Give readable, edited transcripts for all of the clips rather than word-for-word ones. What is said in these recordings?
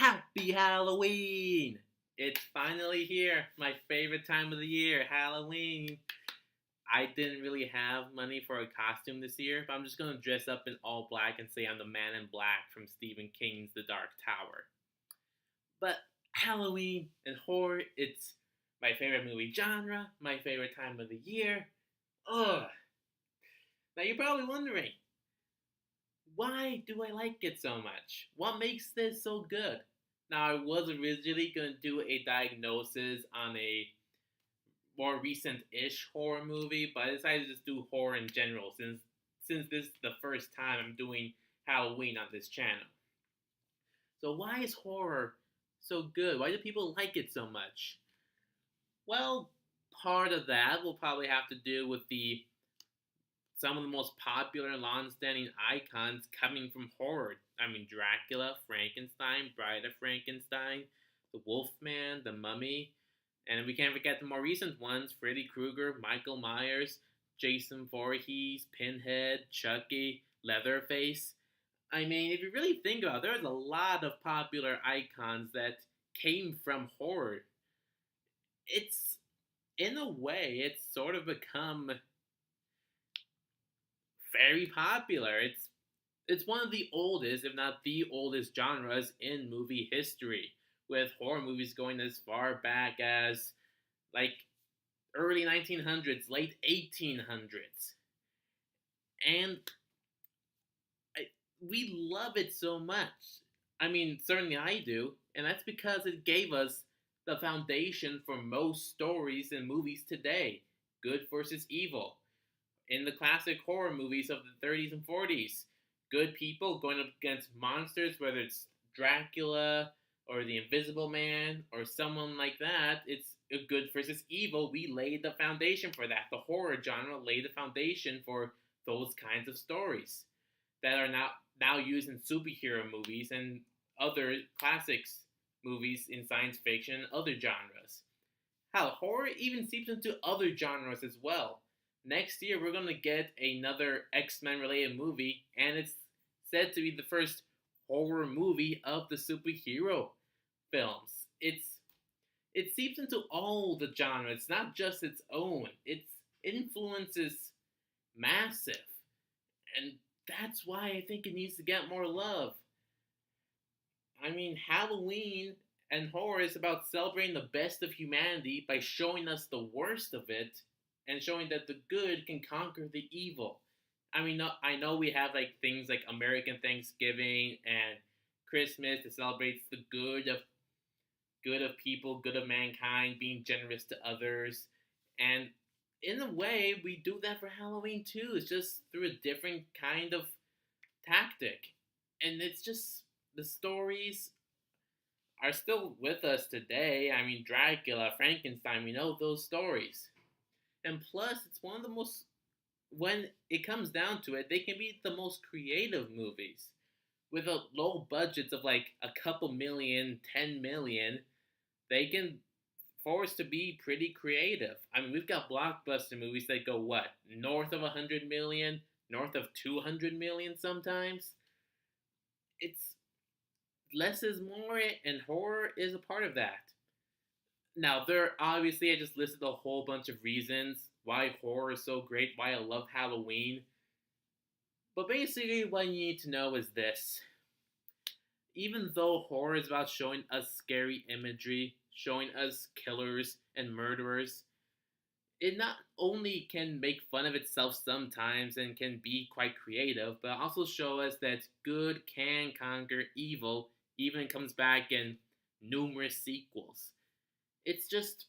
Happy Halloween! It's finally here. My favorite time of the year, Halloween. I didn't really have money for a costume this year, but I'm just gonna dress up in all black and say I'm the man in black from Stephen King's The Dark Tower. But Halloween and horror, it's my favorite movie genre, my favorite time of the year. Ugh. Now you're probably wondering, why do I like it so much? What makes this so good? Now, I was originally going to do a diagnosis on a more recent-ish horror movie, but I decided to just do horror in general since this is the first time I'm doing Halloween on this channel. So why is horror so good? Why do people like it so much? Well, part of that will probably have to do with the some of the most popular and long-standing icons coming from horror. I mean, Dracula, Frankenstein, Bride of Frankenstein, the Wolfman, the Mummy, and we can't forget the more recent ones: Freddy Krueger, Michael Myers, Jason Voorhees, Pinhead, Chucky, Leatherface. I mean, if you really think about it, there's a lot of popular icons that came from horror. It's, in a way, it's sort of become very popular. It's one of the oldest, if not the oldest, genres in movie history, with horror movies going as far back as like early 1900s, late 1800s, and I, we love it so much. I mean, certainly I do, and that's because it gave us the foundation for most stories and movies today. Good versus evil, in the classic horror movies of the 30s and 40s. Good people going up against monsters, whether it's Dracula or the Invisible Man or someone like that. It's a good versus evil. We laid the foundation for that. The horror genre laid the foundation for those kinds of stories that are now used in superhero movies and other classics movies in science fiction and other genres. Hell, horror even seeps into other genres as well. Next year, we're going to get another X-Men related movie, and it's said to be the first horror movie of the superhero films. It seeps into all the genres. It's not just its own. Its influence is massive, and that's why I think it needs to get more love. I mean, Halloween and horror is about celebrating the best of humanity by showing us the worst of it and showing that the good can conquer the evil. I mean, I know we have like things like American Thanksgiving and Christmas that celebrates the good of people, good of mankind, being generous to others, and in a way, we do that for Halloween too. It's just through a different kind of tactic, and it's just the stories are still with us today. I mean, Dracula, Frankenstein, we know those stories. And plus, it's one of the most, when it comes down to it, they can be the most creative movies. With a low budgets of like a couple million, 10 million, they can force to be pretty creative. I mean, we've got blockbuster movies that go what? North of 100 million, north of 200 million sometimes. It's less is more, and horror is a part of that. Now, there obviously I just listed a whole bunch of reasons why horror is so great, why I love Halloween. But basically, what you need to know is this. Even though horror is about showing us scary imagery, showing us killers and murderers, it not only can make fun of itself sometimes and can be quite creative, but also show us that good can conquer evil, even comes back in numerous sequels. It's just,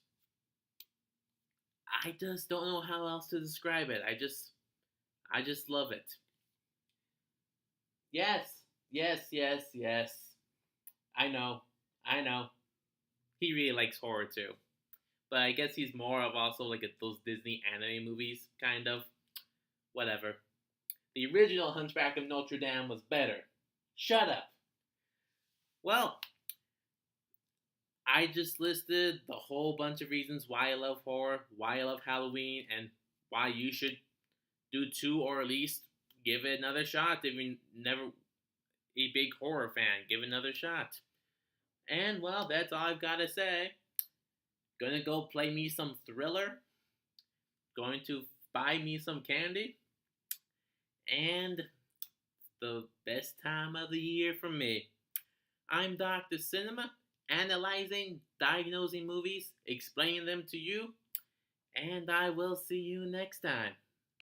I just don't know how else to describe it. I just love it. Yes, yes, yes, yes. I know, I know. He really likes horror too, but I guess he's more of also like those Disney anime movies, kind of. Whatever. The original Hunchback of Notre Dame was better. Shut up. Well, I just listed the whole bunch of reasons why I love horror, why I love Halloween, and why you should do two or at least give it another shot if you're never a big horror fan. Give it another shot. And well, that's all I've got to say. Gonna go play me some Thriller. Going to buy me some candy. And the best time of the year for me. I'm Dr. Cinema, analyzing, diagnosing movies, explaining them to you, and I will see you next time.